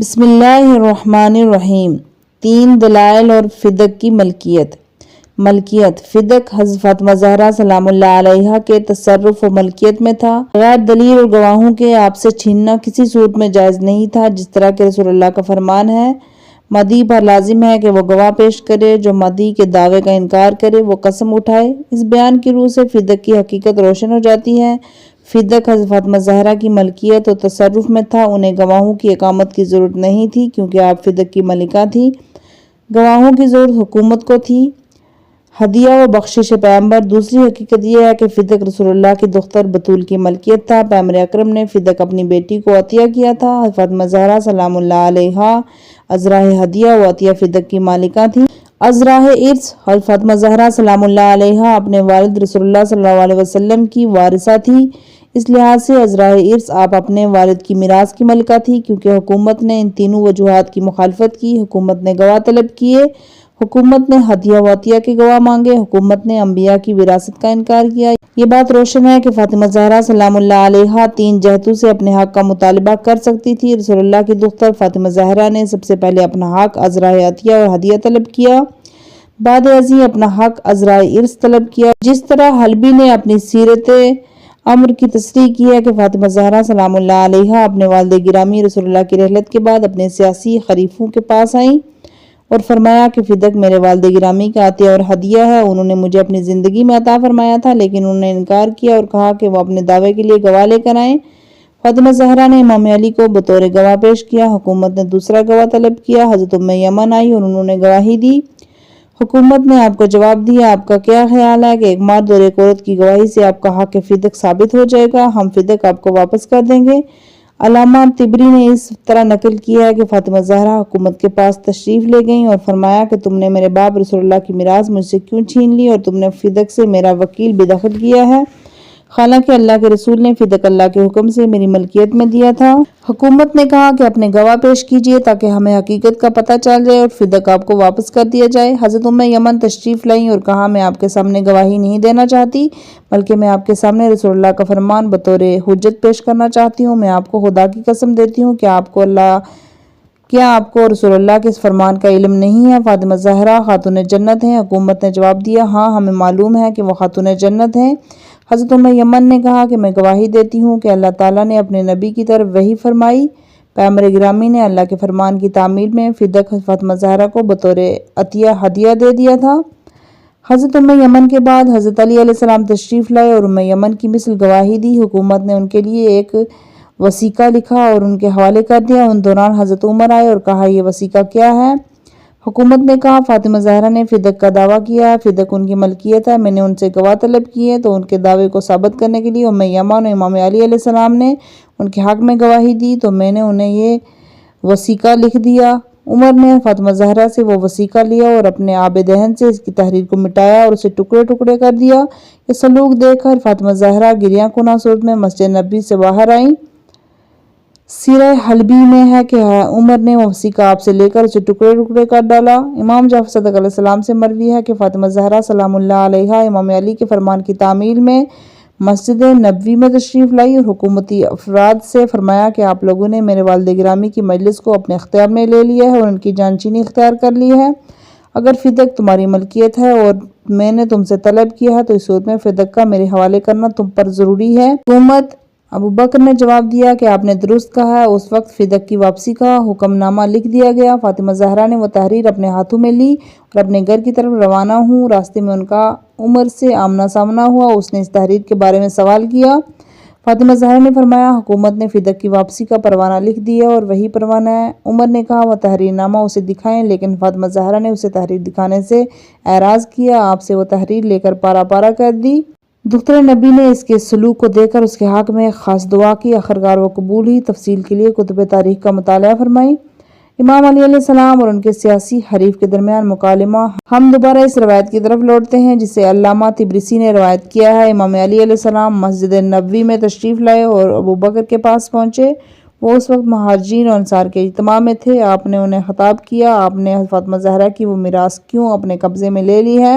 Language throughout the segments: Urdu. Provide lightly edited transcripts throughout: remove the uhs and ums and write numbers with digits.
بسم اللہ الرحمن الرحیم۔ 3 دلائل اور فدق کی ملکیت فدق حضرت فاطمہ زہرا سلام اللہ علیہا کے تصرف و ملکیت میں تھا۔ بغیر دلیل اور گواہوں کے آپ سے چھیننا کسی صورت میں جائز نہیں تھا، جس طرح کہ رسول اللہ کا فرمان ہے، مدعی پر لازم ہے کہ وہ گواہ پیش کرے، جو مدعی کے دعوے کا انکار کرے وہ قسم اٹھائے۔ اس بیان کی روح سے فدق کی حقیقت روشن ہو جاتی ہے۔ فدق حضرت فاطمہ زہرا کی ملکیت اور تصرف میں تھا، انہیں گواہوں کی اقامت کی ضرورت نہیں تھی کیونکہ آپ فدق کی ملکہ تھیں۔ گواہوں کی ضرورت حکومت کو تھی۔ ہدیہ و بخشش پیغمبر۔ دوسری حقیقت یہ ہے کہ فدق رسول اللہ کی دختر بطول کی ملکیت تھا۔ پیغمبر اکرم نے فدق اپنی بیٹی کو عطیہ کیا تھا۔ حضرت فاطمہ زہرا سلام اللہ علیہا ازراہ ہدیہ و عطیہ فدق کی مالکہ تھیں۔ ازراہ ارث۔ حضرت فاطمہ زہرا سلام اللہ علیہا اپنے والد رسول اللہ صلی اللہ علیہ وسلم کی وارثہ تھی۔ اس لحاظ سے ازراہ ارث آپ اپنے والد کی میراث کی ملکہ تھی، کیونکہ حکومت نے ان تینوں وجوہات کی مخالفت کی۔ حکومت نے گواہ طلب کیے، حکومت نے ہدیہ و عطیہ کے گواہ مانگے، حکومت نے انبیاء کی وراثت کا انکار کیا۔ یہ بات روشن ہے کہ فاطمہ زہرا سلام اللہ علیہا 3 جہتوں سے اپنے حق کا مطالبہ کر سکتی تھی۔ رسول اللہ کی دختر فاطمہ زہرا نے سب سے پہلے اپنا حق ازراہ عطیہ اور ہدیہ طلب کیا، بعد ازیں اپنا حق ازراہ ارث طلب کیا۔ جس طرح حلبی نے اپنی سیرت امر کی تصریح کی ہے کہ فاطمہ زہرا سلام اللہ علیہا اپنے والد گرامی رسول اللہ کی رحلت کے بعد اپنے سیاسی حریفوں کے پاس آئیں اور فرمایا کہ فدق میرے والد گرامی کا عطیہ اور ہدیہ ہے، انہوں نے مجھے اپنی زندگی میں عطا فرمایا تھا، لیکن انہوں نے انکار کیا اور کہا کہ وہ اپنے دعوے کے لیے گواہ لے کر آئیں۔ فاطمہ زہرا نے امام علی کو بطور گواہ پیش کیا، حکومت نے دوسرا گواہ طلب کیا، حضرت ام یمن آئی اور انہوں نے گواہی دی۔ حکومت نے آپ کو جواب دیا، آپ کا کیا خیال ہے کہ ایک مرد اور ایک عورت کی گواہی سے آپ کا حق فدق ثابت ہو جائے گا؟ ہم فدق آپ کو واپس کر دیں گے۔ علامہ طبری نے اس طرح نقل کیا ہے کہ فاطمہ زہرا حکومت کے پاس تشریف لے گئیں اور فرمایا کہ تم نے میرے باپ رسول اللہ کی میراث مجھ سے کیوں چھین لی اور تم نے فدق سے میرا وکیل بے دخل کیا ہے، حالانکہ اللہ کے رسول نے فدق اللہ کے حکم سے میری ملکیت میں دیا تھا۔ حکومت نے کہا کہ اپنے گواہ پیش کیجئے تاکہ ہمیں حقیقت کا پتہ چل جائے اور فدق آپ کو واپس کر دیا جائے۔ حضرت ام یمن تشریف لائیں اور کہا، میں آپ کے سامنے گواہی نہیں دینا چاہتی، بلکہ میں آپ کے سامنے رسول اللہ کا فرمان بطور حجت پیش کرنا چاہتی ہوں۔ میں آپ کو خدا کی قسم دیتی ہوں کہ کیا آپ کو رسول اللہ کے اس فرمان کا علم نہیں ہے؟ فاطمہ زہرا خاتون جنت ہیں۔ حکومت نے جواب دیا، ہاں ہمیں معلوم ہے کہ وہ خاتون جنت ہیں۔ حضرت ام یمن نے کہا کہ میں گواہی دیتی ہوں کہ اللہ تعالیٰ نے اپنے نبی کی طرف وحی فرمائی، پیغمبر گرامی نے اللہ کے فرمان کی تعمیل میں فدق فاطمہ زہرا کو بطور عطیہ ہدیہ دے دیا تھا۔ حضرت ام یمن کے بعد حضرت علی علیہ السلام تشریف لائے اور ام یمن کی مثل گواہی دی۔ حکومت نے ان کے لیے ایک وثیقہ لکھا اور ان کے حوالے کر دیا۔ ان دوران حضرت عمر آئے اور کہا، یہ وثیقہ کیا ہے؟ حکومت نے کہا، فاطمہ زہرا نے فدق کا دعویٰ کیا ہے، فدق ان کی ملکیت ہے، میں نے ان سے گواہ طلب کیے تو ان کے دعوے کو ثابت کرنے کے لیے ام یمن اور امام علی علیہ السلام نے ان کے حق میں گواہی دی تو میں نے انہیں یہ وثیقہ لکھ دیا۔ عمر نے فاطمہ زہرا سے وہ وثیقہ لیا اور اپنے آب دہن سے اس کی تحریر کو مٹایا اور اسے ٹکڑے ٹکڑے کر دیا۔ یہ سلوک دیکھ کر فاطمہ زہرا گریاں کناں صورت میں مسجد نبوی سے باہر آئیں۔ سیرہ حلبی میں ہے کہ عمر نے وہ وثیقہ آپ سے لے کر اسے ٹکڑے ٹکڑے کر ڈالا۔ امام جعفر صادق علیہ السلام سے مروی ہے کہ فاطمہ زہرا سلام اللہ علیہا امام علی کے فرمان کی تعمیل میں مسجد نبوی میں تشریف لائی اور حکومتی افراد سے فرمایا کہ آپ لوگوں نے میرے والد گرامی کی مجلس کو اپنے اختیار میں لے لیا ہے اور ان کی جانشینی اختیار کر لی ہے۔ اگر فدق تمہاری ملکیت ہے اور میں نے تم سے طلب کیا ہے تو اس صورت میں فدق کا میرے حوالے کرنا تم پر ضروری ہے۔ حکومت ابو بکر نے جواب دیا کہ آپ نے درست کہا ہے۔ اس وقت فدق کی واپسی کا حکم نامہ لکھ دیا گیا۔ فاطمہ زہرا نے وہ تحریر اپنے ہاتھوں میں لی اور اپنے گھر کی طرف روانہ ہوں۔ راستے میں ان کا عمر سے آمنا سامنا ہوا، اس نے اس تحریر کے بارے میں سوال کیا۔ فاطمہ زہرا نے فرمایا، حکومت نے فدق کی واپسی کا پروانہ لکھ دیا اور وہی پروانہ ہے۔ عمر نے کہا، وہ تحریر نامہ اسے دکھائیں، لیکن فاطمہ زہرا نے اسے تحریر دکھانے سے اعراض کیا۔ آپ سے وہ تحریر لے کر پارا پارا کر دی۔ دختر نبی نے اس کے سلوک کو دیکھ کر اس کے حق میں خاص دعا کی، آخرکار وہ قبول ہوئی۔ تفصیل کے لیے کتب تاریخ کا مطالعہ فرمائیں۔ امام علی علیہ السلام اور ان کے سیاسی حریف کے درمیان مکالمہ۔ ہم دوبارہ اس روایت کی طرف لوٹتے ہیں جسے علامہ طبرسی نے روایت کیا ہے۔ امام علی علیہ السلام مسجد نبوی میں تشریف لائے اور ابو بکر کے پاس پہنچے۔ وہ اس وقت مہاجرین اور انصار کے اجتماع میں تھے۔ آپ نے انہیں خطاب کیا، آپ نے فاطمہ زہرا کی وہ میراث کیوں اپنے قبضے میں لے لی ہے؟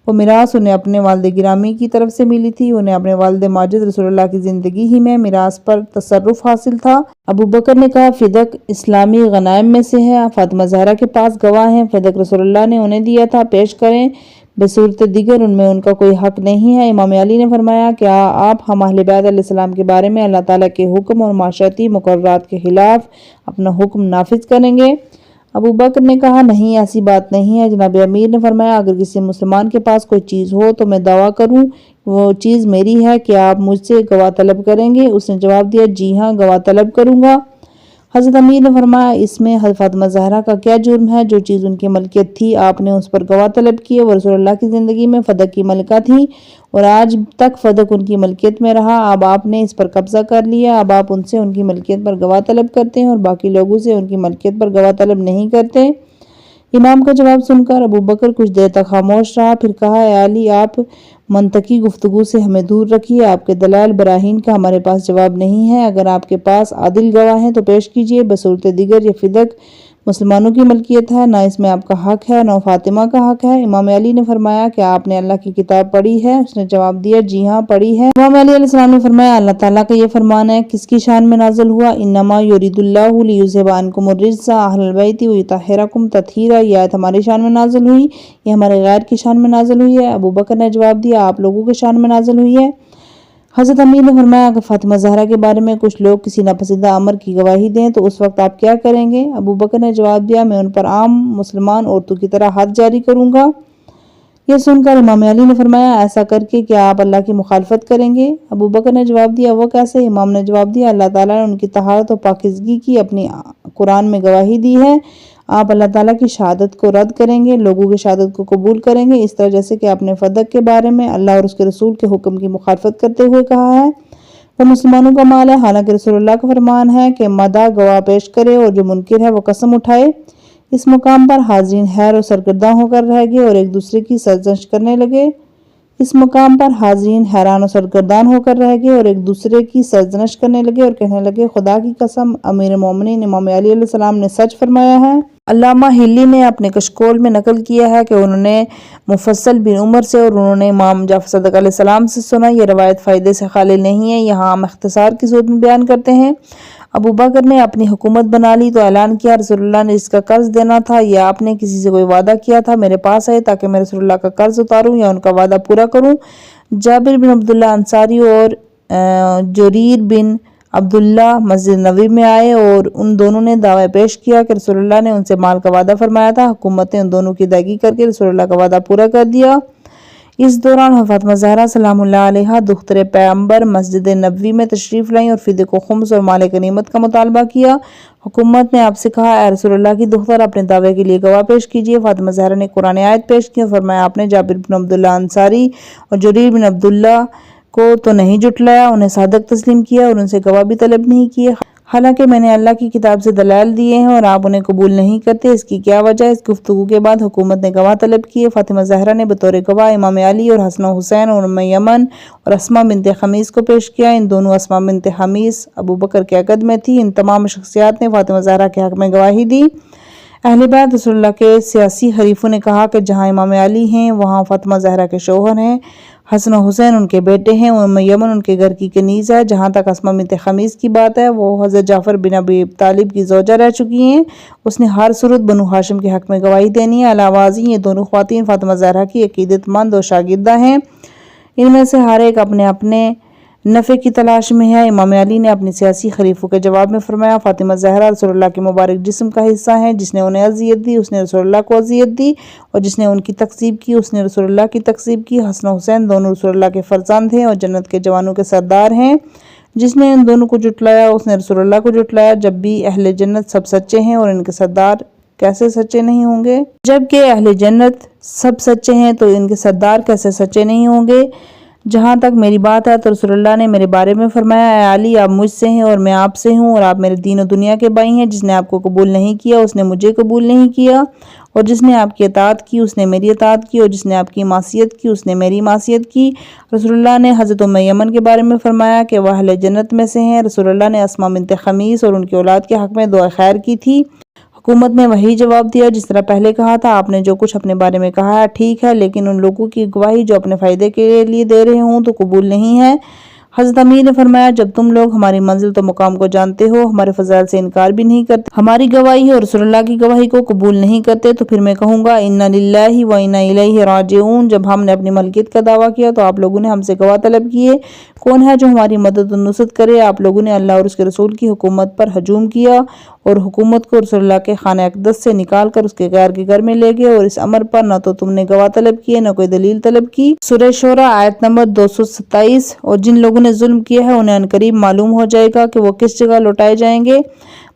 وہ میراث انہیں اپنے والد گرامی کی طرف سے ملی تھی۔ انہیں اپنے والد ماجد رسول اللہ کی زندگی ہی میں میراث پر تصرف حاصل تھا۔ ابو بکر نے کہا فدق اسلامی غنائم میں سے ہے، فاطمہ زہرا کے پاس گواہ ہیں، فدق رسول اللہ نے انہیں دیا تھا، پیش کریں، بصورت دیگر ان میں ان کا کوئی حق نہیں ہے۔ امام علی نے فرمایا کیا آپ ہم اہل بیت علیہ السلام کے بارے میں اللہ تعالیٰ کے حکم اور معاشرتی مقررات کے خلاف اپنا حکم نافذ کریں گے؟ ابو بکر نے کہا نہیں، ایسی بات نہیں ہے۔ جناب امیر نے فرمایا اگر کسی مسلمان کے پاس کوئی چیز ہو تو میں دعویٰ کروں وہ چیز میری ہے، کیا آپ مجھ سے گواہ طلب کریں گے؟ اس نے جواب دیا جی ہاں، گواہ طلب کروں گا۔ حضرت امیر نے فرمایا اس میں حضرت فاطمہ زہرا کا کیا جرم ہے؟ جو چیز ان کی ملکیت تھی آپ نے اس پر گواہ طلب کیے، وہ رسول اللہ کی زندگی میں فدق کی ملکہ تھی اور آج تک فدق ان کی ملکیت میں رہا، اب آپ نے اس پر قبضہ کر لیا، اب آپ ان سے ان کی ملکیت پر گواہ طلب کرتے ہیں اور باقی لوگوں سے ان کی ملکیت پر گواہ طلب نہیں کرتے۔ امام کا جواب سن کر ابو بکر کچھ دیر تک خاموش رہا، پھر کہا اے علی آپ منطقی گفتگو سے ہمیں دور رکھیے، آپ کے دلائل براہین کا ہمارے پاس جواب نہیں ہے، اگر آپ کے پاس عادل گواہ ہیں تو پیش کیجیے۔ بصورت دیگر یہ فدق مسلمانوں کی ملکیت ہے، نہ اس میں آپ کا حق ہے نہ فاطمہ کا حق ہے۔ امام علی نے فرمایا کیا آپ نے اللہ کی کتاب پڑھی ہے؟ اس نے جواب دیا جی ہاں پڑھی ہے۔ امام علی علیہ السلام نے فرمایا اللہ تعالیٰ کا یہ فرمان ہے کس کی شان میں نازل ہوا؟ انما یرید اللہ لیذھب عنکم الرجس اہل البیت ویطہرکم تطہیرا، یہ آیت ہماری شان میں نازل ہوئی، یہ ہمارے غیر کی شان میں نازل ہوئی ہے؟ ابو بکر نے جواب دیا آپ لوگوں کے شان میں نازل ہوئی ہے۔ حضرت امیر نے فرمایا اگر فاطمہ زہرا کے بارے میں کچھ لوگ کسی ناپسندہ امر کی گواہی دیں تو اس وقت آپ کیا کریں گے؟ ابو بکر نے جواب دیا میں ان پر عام مسلمان عورتوں کی طرح حد جاری کروں گا۔ یہ سن کر امام علی نے فرمایا ایسا کر کے کیا آپ اللہ کی مخالفت کریں گے؟ ابو بکر نے جواب دیا وہ کیسے؟ امام نے جواب دیا اللہ تعالیٰ نے ان کی طہارت و پاکیزگی کی اپنی قرآن میں گواہی دی ہے، آپ اللہ تعالیٰ کی شہادت کو رد کریں گے، لوگوں کی شہادت کو قبول کریں گے، اس طرح جیسے کہ آپ نے فدق کے بارے میں اللہ اور اس کے رسول کے حکم کی مخالفت کرتے ہوئے کہا ہے وہ مسلمانوں کا مال ہے، حالانکہ رسول اللہ کا فرمان ہے کہ مدعا گواہ پیش کرے اور جو منکر ہے وہ قسم اٹھائے۔ اس مقام پر حاضرین حیر و سرگرداں ہو کر رہ گئے اور ایک دوسرے کی سرزنش کرنے لگے۔ اس مقام پر حاضرین حیران و سرگردان ہو کر رہ گئے اور ایک دوسرے کی سرزنش کرنے لگے اور کہنے لگے خدا کی قسم امیر مومنین امام علی علیہ السلام نے سچ فرمایا ہے۔ علامہ ہلی نے اپنے کشکول میں نقل کیا ہے کہ انہوں نے مفصل بن عمر سے اور انہوں نے امام جعفر صادق علیہ السلام سے سنا، یہ روایت فائدے سے خالی نہیں ہے، یہاں ہم اختصار کی صورت میں بیان کرتے ہیں۔ ابو بکر نے اپنی حکومت بنا لی تو اعلان کیا رسول اللہ نے اس کا قرض دینا تھا یا آپ نے کسی سے کوئی وعدہ کیا تھا میرے پاس آئے تاکہ میں رسول اللہ کا قرض اتاروں یا ان کا وعدہ پورا کروں۔ جابر بن عبداللہ انصاری اور جریر بن عبداللہ مسجد نبوی میں آئے اور ان دونوں نے دعویٰ پیش کیا کہ رسول اللہ نے ان سے مال کا وعدہ فرمایا تھا، حکومت نے ان دونوں کی ادائیگی کر کے رسول اللہ کا وعدہ پورا کر دیا۔ اس دوران فاطمہ زہرا سلام اللہ علیہا دختر پیغمبر مسجد نبوی میں تشریف لائیں اور فدق و خمس اور مال غنیمت کا مطالبہ کیا۔ حکومت نے آپ سے کہا اے رسول اللہ کی دختر اپنے دعوے کے لیے گواہ پیش کیجیے۔ فاطمہ زہرا نے قرآن آیت پیش کی اور فرمایا آپ نے جابر بن عبداللہ انصاری اور جریر بن عبداللہ کو تو نہیں جھٹلایا، انہیں صادق تسلیم کیا اور ان سے گواہ بھی طلب نہیں کیے، حالانکہ میں نے اللہ کی کتاب سے دلائل دیے ہیں اور آپ انہیں قبول نہیں کرتے، اس کی کیا وجہ؟ اس گفتگو کے بعد حکومت نے گواہ طلب کیے۔ فاطمہ زہرا نے بطور گواہ امام علی اور حسن و حسین اور ام یمن اور اسماء بنت خمیس کو پیش کیا۔ ان دونوں اسماء بنت خمیس ابو بکر کے عقد میں تھی۔ ان تمام شخصیات نے فاطمہ زہرا کے حق میں گواہی دی۔ اہل بیت رسول اللہ کے سیاسی حریفوں نے کہا کہ جہاں امام علی ہیں وہاں فاطمہ زہرا کے شوہر ہیں، حسن و حسین ان کے بیٹے ہیں، ام یمن ان کے گھر کی کنیز ہے، جہاں تک اسماء بنت خمیس کی بات ہے وہ حضرت جعفر بن ابی طالب کی زوجہ رہ چکی ہیں، اس نے ہر صورت بنو ہاشم کے حق میں گواہی دینی ہے۔ علاوہ ازیں یہ دونوں خواتین فاطمہ زہرا کی عقیدت مند اور شاگردہ ہیں، ان میں سے ہر ایک اپنے اپنے نفع کی تلاش میں ہے۔ امام علی نے اپنے سیاسی حریفوں کے جواب میں فرمایا فاطمہ زہرا رسول اللہ کے مبارک جسم کا حصہ ہے، جس نے انہیں اذیت دی اس نے رسول اللہ کو اذیت دی اور جس نے ان کی تکذیب کی اس نے رسول اللہ کی تکذیب کی۔ حسن و حسین دونوں رسول اللہ کے فرزند ہیں اور جنت کے جوانوں کے سردار ہیں، جس نے ان دونوں کو جھٹلایا اس نے رسول اللہ کو جھٹلایا۔ جب بھی اہل جنت سب سچے ہیں اور ان کے سردار کیسے سچے نہیں ہوں گے؟ جبکہ اہل جنت سب سچے ہیں تو ان کے سردار کیسے سچے نہیں ہوں گے؟ جہاں تک میری بات ہے تو رسول اللہ نے میرے بارے میں فرمایا اے علی آپ مجھ سے ہیں اور میں آپ سے ہوں اور آپ میرے دین و دنیا کے بھائی ہیں، جس نے آپ کو قبول نہیں کیا اس نے مجھے قبول نہیں کیا اور جس نے آپ کی اطاعت کی اس نے میری اطاعت کی اور جس نے آپ کی معصیت کی اس نے میری معصیت کی۔ رسول اللہ نے حضرت ام یمن کے بارے میں فرمایا کہ وہ اہل جنت میں سے ہیں۔ رسول اللہ نے اسماء بنت خمیس اور ان کی اولاد کے حق میں دعا خیر کی تھی۔ حکومت نے وہی جواب دیا جس طرح پہلے کہا تھا، آپ نے جو کچھ اپنے بارے میں کہا ہے ٹھیک ہے، لیکن ان لوگوں کی گواہی جو اپنے فائدے کے لیے دے رہے ہوں تو قبول نہیں ہے۔ حضرت امیر نے فرمایا، جب تم لوگ ہماری منزل تو مقام کو جانتے ہو، ہمارے فضائل سے انکار بھی نہیں کرتے، ہماری گواہی اور رسول اللہ کی گواہی کو قبول نہیں کرتے، تو پھر میں کہوں گا انا للہ و انا الیہ راجعون۔ جب ہم نے اپنی ملکیت کا دعویٰ کیا تو آپ لوگوں نے ہم سے گواہ طلب کیے، کون ہے جو ہماری مدد و نصرت کرے؟ آپ لوگوں نے اللہ اور اس کے رسول کی حکومت پر ہجوم کیا اور حکومت کو رسول اللہ کے خانہ اقدس سے نکال کر اس کے غیر کے گھر میں لے گئے، اور اس امر پر نہ تو تم نے گواہ طلب کیے نہ کوئی دلیل طلب کی۔ سورہ شورى آیت نمبر 227۔ اور جن لوگوں نے ظلم کیا ہے انہیں عنقریب معلوم ہو جائے گا کہ وہ کس جگہ لوٹائے جائیں گے۔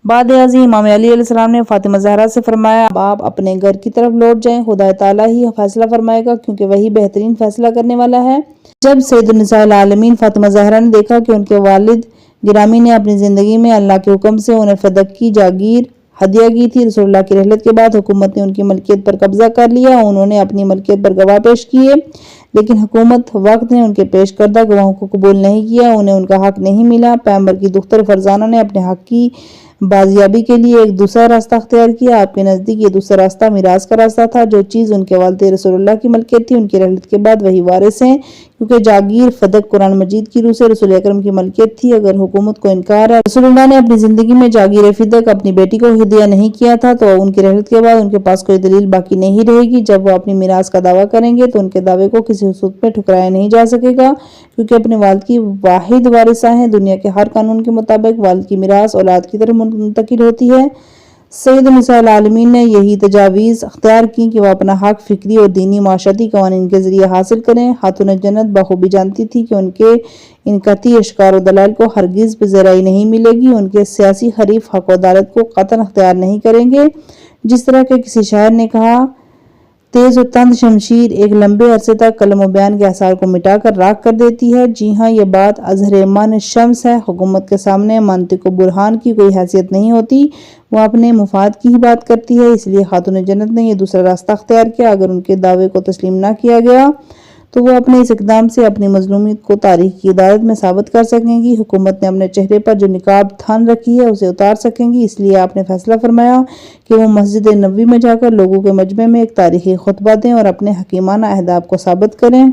بعد ازیں امام علی علیہ السلام نے فاطمہ زہرا سے فرمایا، اب آپ اپنے گھر کی طرف لوٹ جائیں، خدا تعالیٰ ہی فیصلہ فرمائے گا کیونکہ وہی بہترین فیصلہ کرنے والا ہے۔ جب سید النساء العالمین فاطمہ زہرا نے دیکھا کہ ان کے والد گرامی نے اپنی زندگی میں اللہ کے حکم سے انہیں فدق کی جاگیر ہدیہ کی تھی، رسول اللہ کی رحلت کے بعد حکومت نے ان کی ملکیت پر قبضہ کر لیا، انہوں نے اپنی ملکیت پر گواہ پیش کیے، لیکن حکومت وقت نے ان کے پیش کردہ گواہوں کو قبول نہیں کیا، انہیں ان کا حق نہیں ملا۔ پیغمبر کی دختر فرزانہ نے اپنے حق کی بازیابی کے لیے ایک دوسرا راستہ اختیار کیا۔ آپ کے نزدیک یہ دوسرا راستہ میراث کا راستہ تھا، جو چیز ان کے والد رسول اللہ کی ملکیت تھی ان کی رحلت کے بعد وہی وارث ہیں، کیونکہ جاگیر فدق قرآن مجید کی روح سے رسول اکرم کی ملکیت تھی۔ اگر حکومت کو انکار ہے رسول اللہ نے اپنی زندگی میں جاگیر فدق اپنی بیٹی کو ہدیہ نہیں کیا تھا، تو ان کی رحلت کے بعد ان کے پاس کوئی دلیل باقی نہیں رہے گی۔ جب وہ اپنی میراث کا دعویٰ کریں گے تو ان کے دعوے کو کسی صورت میں ٹھکرایا نہیں جا سکے گا، کیونکہ اپنے والد کی واحد وارثہ ہیں۔ دنیا کے ہر قانون کے مطابق والد کی میراث اولاد کی طرف منتقل ہوتی ہے۔ سید النساء العالمین نے یہی تجاویز اختیار کی کہ وہ اپنا حق فکری اور دینی معاشرتی قوانین کے ذریعے حاصل کریں۔ خاتون جنت بخوبی جانتی تھی کہ ان کے ان قطعی اشکار و دلائل کو ہرگز پذیرائی نہیں ملے گی، ان کے سیاسی حریف حق و عدالت کو قطعاً اختیار نہیں کریں گے۔ جس طرح کہ کسی شاعر نے کہا، تیز و تند شمشیر ایک لمبے عرصے تک قلم و بیان کے آثار کو مٹا کر راکھ کر دیتی ہے۔ جی ہاں، یہ بات اظہر ایمان شمس ہے۔ حکومت کے سامنے منطق و برہان کی کوئی حیثیت نہیں ہوتی، وہ اپنے مفاد کی ہی بات کرتی ہے۔ اس لیے خاتون جنت نے یہ دوسرا راستہ اختیار کیا۔ اگر ان کے دعوے کو تسلیم نہ کیا گیا تو وہ اپنے اس اقدام سے اپنی مظلومیت کو تاریخ کی عدالت میں ثابت کر سکیں گی۔ حکومت نے اپنے چہرے پر جو نقاب تھان رکھی ہے اسے اتار سکیں گی، اس لیے آپ نے فیصلہ فرمایا کہ وہ مسجد نبوی میں جا کر لوگوں کے مجمع میں ایک تاریخی خطبہ دیں اور اپنے حکیمانہ اہداف کو ثابت کریں۔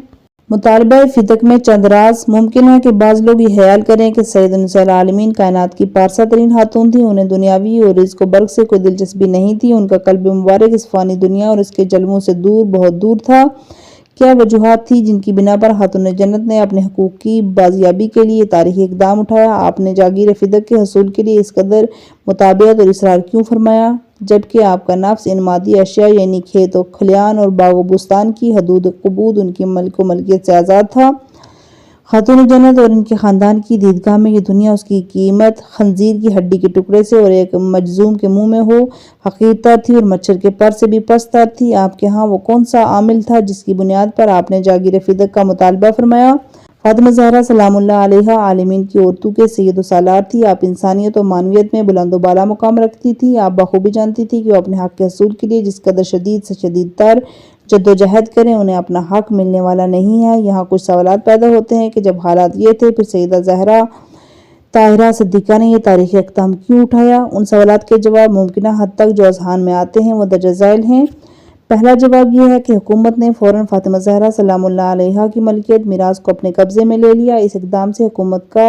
مطالبہ فدق میں چند راز۔ ممکن ہے کہ بعض لوگ یہ خیال کریں کہ سید النساء العالمین کائنات کی پارسا ترین خاتون تھیں، انہیں دنیاوی اور رزق و برق سے کوئی دلچسپی نہیں تھی، ان کا قلب مبارک اس فانی دنیا اور اس کے جلووں سے دور، بہت دور تھا۔ کیا وجوہات تھی جن کی بنا پر خاتون جنت نے اپنے حقوق کی بازیابی کے لیے تاریخی اقدام اٹھایا؟ آپ نے جاگیر فدق کے حصول کے لیے اس قدر مطابقت اور اصرار کیوں فرمایا، جبکہ آپ کا نفس ان مادی اشیاء یعنی کھیت و کھلیان اور باغ و بستان کی حدود قبود ان کی ملک و ملکیت سے آزاد تھا؟ خاتون جنت اور ان کے خاندان کی دیدگاہ میں یہ دنیا اس کی قیمت خنزیر کی ہڈی کے ٹکڑے سے اور ایک مجذوم کے منہ میں ہو حقیرتر تھی اور مچھر کے پر سے بھی پستر تھی۔ آپ کے ہاں وہ کون سا عامل تھا جس کی بنیاد پر آپ نے جاگیر فدق کا مطالبہ فرمایا؟ فاطمہ زہرا سلام اللہ علیہا عالمین کی عورتوں کے سید و سالار تھی، آپ انسانیت و معنویت میں بلند و بالا مقام رکھتی تھی۔ آپ بخوبی جانتی تھی کہ وہ اپنے حق کے حصول کے لیے جس قدر شدید سے شدید تر جدوجہد کریں انہیں اپنا حق ملنے والا نہیں ہے۔ یہاں کچھ سوالات پیدا ہوتے ہیں کہ جب حالات یہ تھے پھر سیدہ زہرا طاہرہ صدیقہ نے یہ تاریخی اقدام کیوں اٹھایا؟ ان سوالات کے جواب ممکنہ حد تک جو اذہان میں آتے ہیں وہ درج ذیل ہیں۔ پہلا جواب یہ ہے کہ حکومت نے فوراً فاطمہ زہرا سلام اللہ علیہا کی ملکیت میراث کو اپنے قبضے میں لے لیا۔ اس اقدام سے حکومت کا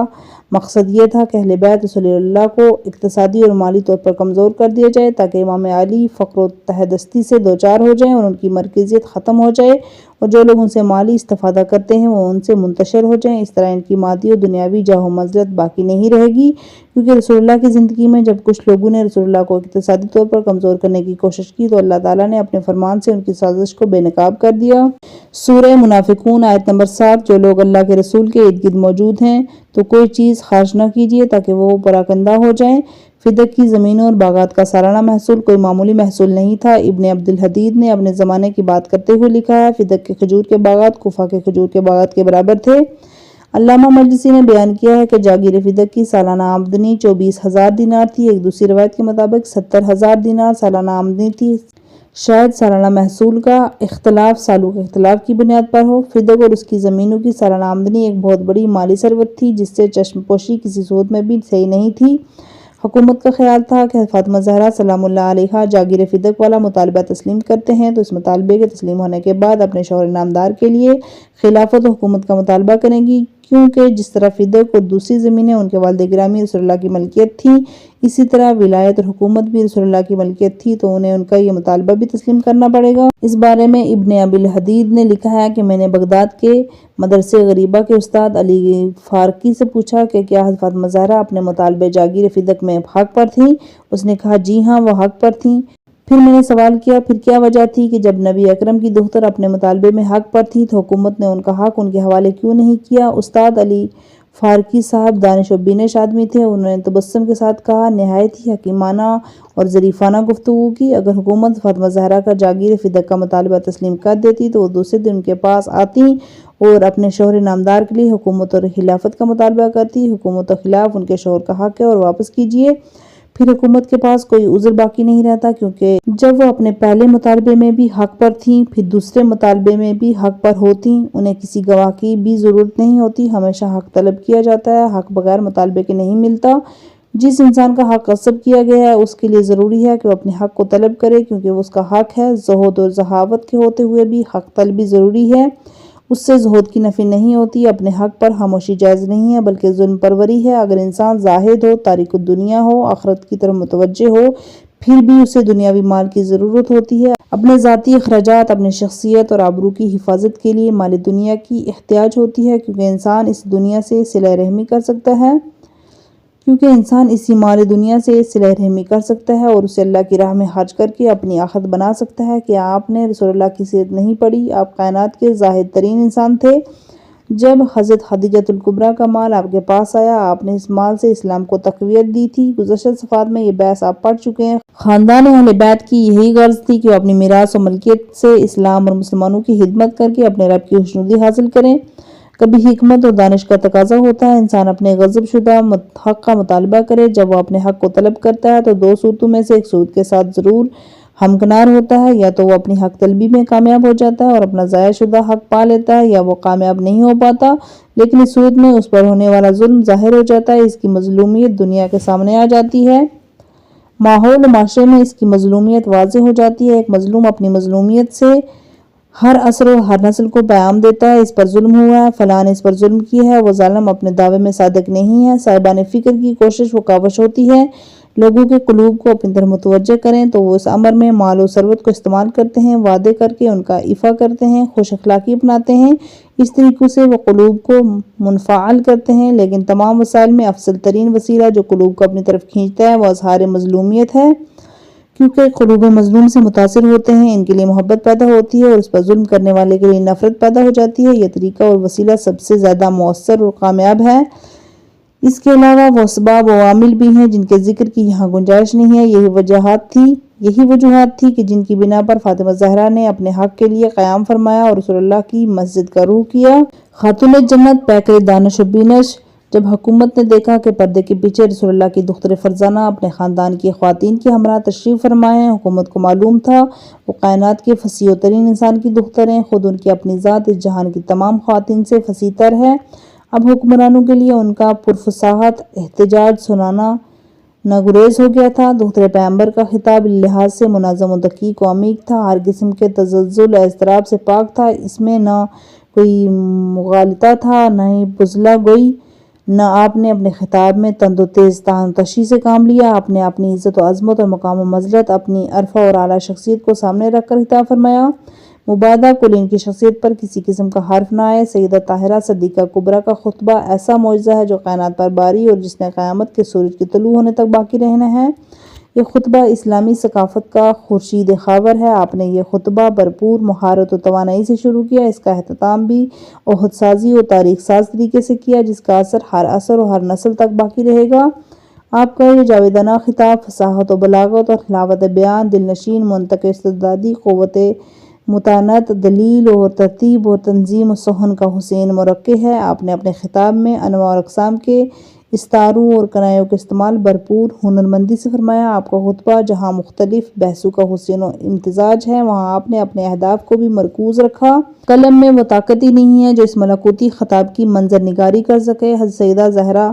مقصد یہ تھا کہ اہل بیت رسول اللہ کو اقتصادی اور مالی طور پر کمزور کر دیا جائے تاکہ امام علی فقر و تحدستی سے دوچار ہو جائیں اور ان کی مرکزیت ختم ہو جائے اور جو لوگ ان سے مالی استفادہ کرتے ہیں وہ ان سے منتشر ہو جائیں۔ اس طرح ان کی مادی اور دنیاوی جاہ و منزلت باقی نہیں رہے گی، کیونکہ رسول اللہ کی زندگی میں جب کچھ لوگوں نے رسول اللہ کو اقتصادی طور پر کمزور کرنے کی کوشش کی تو اللہ تعالیٰ نے اپنے فرمان سے ان کی سازش کو بے نقاب کر دیا۔ سورہ منافقون آیت نمبر 7۔ جو لوگ اللہ کے رسول کے ارد گرد موجود ہیں تو کوئی چیز خرچ نہ کیجیے تاکہ وہ پراکندہ ہو جائیں۔ فدق کی زمینوں اور باغات کا سالانہ محصول کوئی معمولی محصول نہیں تھا۔ ابن عبد الحدید نے اپنے زمانے کی بات کرتے ہوئے لکھا ہے، فدق کے کھجور کے باغات کوفہ کے کھجور کے باغات کے برابر تھے۔ علامہ مجلسی نے بیان کیا ہے کہ جاگیر فدق کی سالانہ آمدنی 24,000 دینار تھی، ایک دوسری روایت کے مطابق 70,000 دینار سالانہ آمدنی تھی، شاید سالانہ محصول کا اختلاف سالوں کے اختلاف کی بنیاد پر ہو۔ فدق اور اس کی زمینوں کی سالانہ آمدنی ایک بہت بڑی مالی ثروت تھی جس سے چشم پوشی کسی صورت میں بھی صحیح نہیں تھی۔ حکومت کا خیال تھا کہ فاطمہ زہرا سلام اللہ علیہا جاگیر فدق والا مطالبہ تسلیم کرتے ہیں تو اس مطالبے کے تسلیم ہونے کے بعد اپنے شوہر نامدار کے لیے خلافت و حکومت کا مطالبہ کریں گی، کیونکہ جس طرح فدق اور دوسری زمینیں ان کے والد گرامی رسول اللہ کی ملکیت تھیں، اسی طرح ولایت اور حکومت بھی رسول اللہ کی ملکیت تھی، تو انہیں ان کا یہ مطالبہ بھی تسلیم کرنا پڑے گا۔ اس بارے میں ابن ابی الحدید نے لکھا ہے کہ میں نے بغداد کے مدرسے غریبہ کے استاد علی فارقی سے پوچھا کہ کیا حضرت فاطمہ زہرا اپنے مطالبے جاگیر فدق میں حق پر تھیں؟ اس نے کہا جی ہاں، وہ حق پر تھیں۔ پھر میں نے سوال کیا پھر کیا وجہ تھی کہ جب نبی اکرم کی دختر اپنے مطالبے میں حق پر تھی تو حکومت نے ان کا حق ان کے حوالے کیوں نہیں کیا؟ استاد علی فارقی صاحب دانش و بینش آدمی تھے، انہوں نے تبسم کے ساتھ کہا، نہایت ہی حکیمانہ اور ظریفانہ گفتگو کی، اگر حکومت فاطمہ زہرا کا جاگیر فدق کا مطالبہ تسلیم کر دیتی تو وہ دوسرے دن ان کے پاس آتی اور اپنے شوہر نامدار کے لیے حکومت اور خلافت کا مطالبہ کرتی۔ حکومت و خلاف ان کے شوہر کا حق ہے اور واپس کیجیے۔ پھر حکومت کے پاس کوئی عذر باقی نہیں رہتا، کیونکہ جب وہ اپنے پہلے مطالبے میں بھی حق پر تھیں پھر دوسرے مطالبے میں بھی حق پر ہوتی، انہیں کسی گواہ کی بھی ضرورت نہیں ہوتی، ہمیشہ حق طلب کیا جاتا ہے، حق بغیر مطالبے کے نہیں ملتا۔ جس انسان کا حق غصب کیا گیا ہے اس کے لیے ضروری ہے کہ وہ اپنے حق کو طلب کرے، کیونکہ وہ اس کا حق ہے۔ زہد اور ذہاوت کے ہوتے ہوئے بھی حق طلبی ضروری ہے، اس سے زہد کی نفی نہیں ہوتی۔ اپنے حق پر خاموشی جائز نہیں ہے بلکہ ظلم پروری ہے۔ اگر انسان زاہد ہو، تارک الدنیا ہو، آخرت کی طرف متوجہ ہو، پھر بھی اسے دنیاوی مال کی ضرورت ہوتی ہے، اپنے ذاتی اخراجات، اپنی شخصیت اور آبرو کی حفاظت کے لیے مال دنیا کی احتیاج ہوتی ہے، کیونکہ انسان اس دنیا سے صلہ رحمی کر سکتا ہے اور اسے اللہ کی راہ میں خرچ کر کے اپنی آخرت بنا سکتا ہے۔ کہ آپ نے رسول اللہ کی سیرت نہیں پڑھی، آپ کائنات کے زاہد ترین انسان تھے۔ جب حضرت خدیجۃ الکبریٰ کا مال آپ کے پاس آیا، آپ نے اس مال سے اسلام کو تقویت دی تھی۔ گزشتہ صفحات میں یہ بحث آپ پڑھ چکے ہیں۔ خاندان اہل بیت کی یہی غرض تھی کہ وہ اپنی میراث و ملکیت سے اسلام اور مسلمانوں کی خدمت کر کے اپنے رب کی خوشنودی حاصل کریں۔ کبھی حکمت اور دانش کا تقاضا ہوتا ہے انسان اپنے غصب شدہ حق کا مطالبہ کرے۔ جب وہ اپنے حق کو طلب کرتا ہے تو دو صورتوں میں سے ایک صورت کے ساتھ ضرور ہمکنار ہوتا ہے، یا تو وہ اپنی حق طلبی میں کامیاب ہو جاتا ہے اور اپنا ضائع شدہ حق پا لیتا ہے، یا وہ کامیاب نہیں ہو پاتا، لیکن اس صورت میں اس پر ہونے والا ظلم ظاہر ہو جاتا ہے، اس کی مظلومیت دنیا کے سامنے آ جاتی ہے، ماحول و معاشرے میں اس کی مظلومیت واضح ہو جاتی ہے۔ ایک مظلوم اپنی مظلومیت سے ہر عصر و ہر نسل کو پیغام دیتا ہے، اس پر ظلم ہوا ہے، فلاں نے اس پر ظلم کیا ہے، وہ ظالم اپنے دعوے میں صادق نہیں ہے۔ صاحبان فکر کی کوشش و کاوش ہوتی ہے لوگوں کے قلوب کو اپنی طرف متوجہ کریں، تو وہ اس امر میں مال و ثروت کو استعمال کرتے ہیں، وعدے کر کے ان کا ایفا کرتے ہیں، خوش اخلاقی اپناتے ہیں، اس طریقے سے وہ قلوب کو منفعل کرتے ہیں، لیکن تمام وسائل میں افضل ترین وسیلہ جو قلوب کو اپنی طرف کھینچتا ہے وہ اظہار مظلومیت ہے، کیونکہ قلوب مظلوم سے متاثر ہوتے ہیں، ان کے لیے محبت پیدا ہوتی ہے اور اس پر ظلم کرنے والے کے لیے نفرت پیدا ہو جاتی ہے۔ یہ طریقہ اور وسیلہ سب سے زیادہ مؤثر اور کامیاب ہے۔ اس کے علاوہ وہ اسباب و عوامل بھی ہیں جن کے ذکر کی یہاں گنجائش نہیں ہے۔ یہی وجوہات تھی کہ جن کی بنا پر فاطمہ زہرا نے اپنے حق کے لیے قیام فرمایا اور رسول اللہ کی مسجد کا رخ کیا۔ خاتون جنت پیکر دانش و بینش، جب حکومت نے دیکھا کہ پردے کے پیچھے رسول اللہ کی دختر فرزانہ اپنے خاندان کی خواتین کے ہمراہ تشریف فرمائے ہیں، حکومت کو معلوم تھا وہ کائنات کے فصیح و ترین انسان کی دختر ہیں، خود ان کی اپنی ذات اس جہان کی تمام خواتین سے فصیح تر ہے۔ اب حکمرانوں کے لیے ان کا پرفصاحت احتجاج سنانا ناگزیر ہو گیا تھا۔ دختر پیغمبر کا خطاب لحاظ سے منظم و دقیق و عمیق تھا، ہر قسم کے تزلزل و اضطراب سے پاک تھا، اس میں نہ کوئی مغالطہ تھا نہ ہی بزلہ گوئی، نہ آپ نے اپنے خطاب میں تند و تیز تشریح سے کام لیا، آپ نے اپنی عزت و عظمت اور مقام و منزلت، اپنی عرفہ اور اعلیٰ شخصیت کو سامنے رکھ کر خطاب فرمایا۔ مبادہ کل ان کی شخصیت پر کسی قسم کا حرف نہ آئے۔ سیدہ طاہرہ صدیقہ کبریٰ کا خطبہ ایسا معجزہ ہے جو کائنات پر باری اور جس نے قیامت کے سورج کے طلوع ہونے تک باقی رہنا ہے۔ یہ خطبہ اسلامی ثقافت کا خورشید خاور ہے۔ آپ نے یہ خطبہ بھرپور مہارت و توانائی سے شروع کیا، اس کا اختتام بھی عہد سازی اور تاریخ ساز طریقے سے کیا جس کا اثر ہر عصر و ہر نسل تک باقی رہے گا۔ آپ کا یہ جاویدانہ خطاب فصاحت و بلاغت اور حلاوت بیان، دل نشین، منطق استدلالی، قوت متانت، دلیل اور ترتیب اور تنظیم و صحن کا حسین مرقع ہے۔ آپ نے اپنے خطاب میں انواع اور اقسام کے استعاروں اور کنایوں کا استعمال بھرپور ہنرمندی سے فرمایا۔ آپ کا خطبہ جہاں مختلف بحثوں کا حسین و امتزاج ہے، وہاں آپ نے اپنے اہداف کو بھی مرکوز رکھا۔ قلم میں وہ طاقت ہی نہیں ہے جو اس ملکوتی خطاب کی منظر نگاری کر سکے۔ حضرت سیدہ زہرا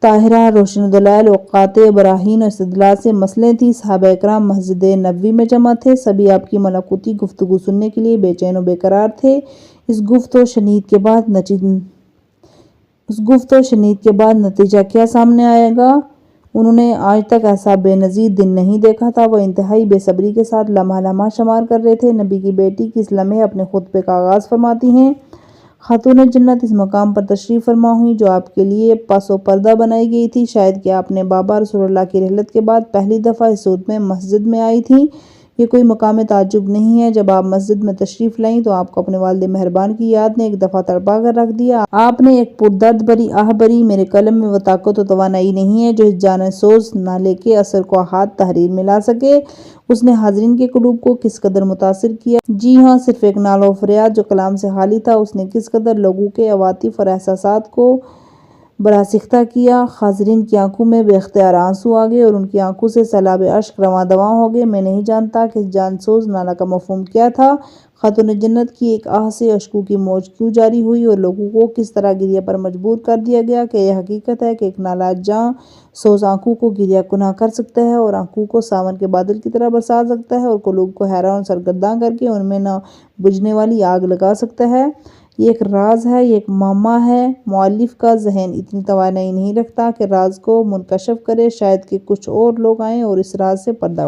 طاہرہ روشن دلائل و قاطع براہین اور استدلال سے مسئلے تھی۔ صحابہ اکرام مسجد نبوی میں جمع تھے، سبھی آپ کی ملکوتی گفتگو سننے کے لیے بے چین و بے قرار تھے۔ اس گفت و شنید کے بعد نتیجہ کیا سامنے آئے گا؟ انہوں نے آج تک ایسا بے نظیر دن نہیں دیکھا تھا۔ وہ انتہائی بے صبری کے ساتھ لمحہ لمحہ شمار کر رہے تھے۔ نبی کی بیٹی کی اس لمحے اپنے خطبے کا آغاز فرماتی ہیں: خاتون جنت اس مقام پر تشریف فرما ہوئیں جو آپ کے لیے پس و پردہ بنائی گئی تھی۔ شاید کہ آپ نے بابا رسول اللہ کی رحلت کے بعد پہلی دفعہ اس صورت میں مسجد میں آئی تھیں۔ یہ کوئی مقام تعجب نہیں ہے۔ جب آپ مسجد میں تشریف لائیں تو آپ کو اپنے والد مہربان کی یاد نے ایک دفعہ تڑپا کر رکھ دیا۔ آپ نے ایک پردرد بھری آہ بھری: میرے قلم میں وہ طاقت و توانائی نہیں ہے جو اس جان سوز نالے کے اثر کو احاطہ تحریر میں لا سکے۔ اس نے حاضرین کے قلوب کو کس قدر متاثر کیا! جی ہاں، صرف ایک نالہ و فریاد جو کلام سے خالی تھا، اس نے کس قدر لوگوں کے عواطف اور احساسات کو برآسختہ کیا! حاضرین کی آنکھوں میں بے اختیار آنسو آ گئے اور ان کی آنکھوں سے سیلاب اشک رواں دواں ہو گئے۔ میں نہیں جانتا کہ اس جان سوز نالہ کا مفہوم کیا تھا۔ خاتون جنت کی ایک آہ سے اشکوں کی موج کیوں جاری ہوئی اور لوگوں کو کس طرح گریہ پر مجبور کر دیا گیا؟ کیا یہ حقیقت ہے کہ ایک نالہ جاں سوز آنکھوں کو گریہ کناں کر سکتا ہے اور آنکھوں کو ساون کے بادل کی طرح برسا سکتا ہے اور قلوب کو حیران اور سرگرداں کر کے ان میں نہ بجھنے والی آگ لگا سکتا ہے؟ یہ ایک راز ہے، یہ ایک معمہ ہے۔ مؤلف کا ذہن اتنی توانائی نہیں رکھتا کہ راز کو منکشف کرے۔ شاید کہ کچھ اور لوگ آئیں اور اس راز سے پردہ اٹھائیں۔